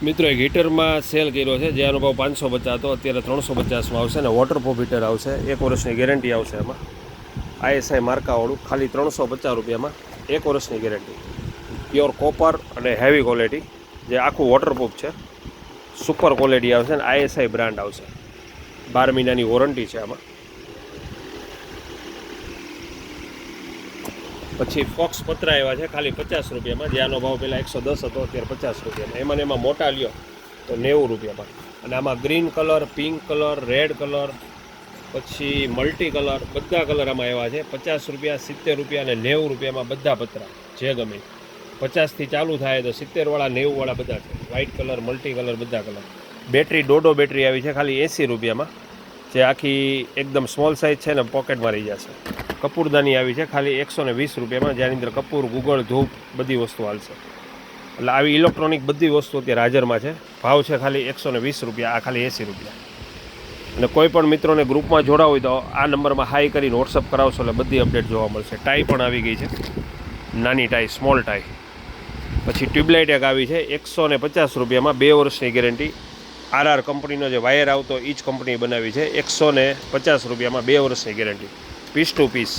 મિત્રો એક હીટરમાં સેલ કર્યો છે, જેનો ભાવ 550 હતો, અત્યારે 350માં આવશે ને વોટરપ્રૂફ હીટર આવશે, 1 વર્ષની ગેરંટી આવશે એમાં, ISI માર્કાવાળું, ખાલી 350 રૂપિયામાં 1 વર્ષની ગેરંટી, પ્યોર કોપર અને હેવી ક્વોલિટી, જે આખું વોટરપ્રૂફ છે, સુપર ક્વોલિટી આવશે ને ISI બ્રાન્ડ આવશે, 12 મહિનાની વોરંટી છે આમાં. પછી ફોક્સ પતરા આવ્યા છે ખાલી 50 રૂપિયામાં, જેનો ભાવ પહેલાં 110 હતો, અત્યારે 50 રૂપિયામાં. એમાં મોટા લ્યો તો 90 રૂપિયામાં. અને આમાં green colour, pink colour, red colour, પછી મલ્ટી કલર, બધા કલર આમાં આવ્યા છે. 50 રૂપિયા, 70 રૂપિયા અને 90 રૂપિયામાં બધા પતરા, જે ગમે. 50થી ચાલુ થાય તો 70વાળા, 90વાળા બધા છે. વ્હાઇટ કલર, મલ્ટી કલર, બધા કલર. બેટરી ડોડો બેટરી આવી છે ખાલી 80 રૂપિયામાં, જે આખી એકદમ સ્મોલ સાઇઝ છે ને પોકેટમાં રહી જશે. કપૂરદાની આવી છે ખાલી 120 રૂપિયામાં, જેની અંદર કપૂર, ગુગળ, ધૂપ બધી વસ્તુ હાલશે. એટલે આવી ઇલેક્ટ્રોનિક બધી વસ્તુ અત્યારે હાજરમાં છે. ભાવ છે ખાલી 120 રૂપિયા, આ ખાલી 80 રૂપિયા. અને કોઈ પણ મિત્રોને ગ્રુપમાં જોડાવ હોય તો આ નંબરમાં હાઈ કરીને વોટ્સઅપ કરાવશો એટલે બધી અપડેટ જોવા મળશે. ટાઈ પણ આવી ગઈ છે, નાની ટાઈ, સ્મોલ ટાઈ. પછી ટ્યુબલાઇટ એક આવી છે 150 રૂપિયામાં, 2 વર્ષની ગેરંટી. RR કંપનીનો જે વાયર આવતો એ જ કંપની બનાવી છે, 150 રૂપિયામાં 2 વર્ષની ગેરંટી, પીસ ટુ પીસ.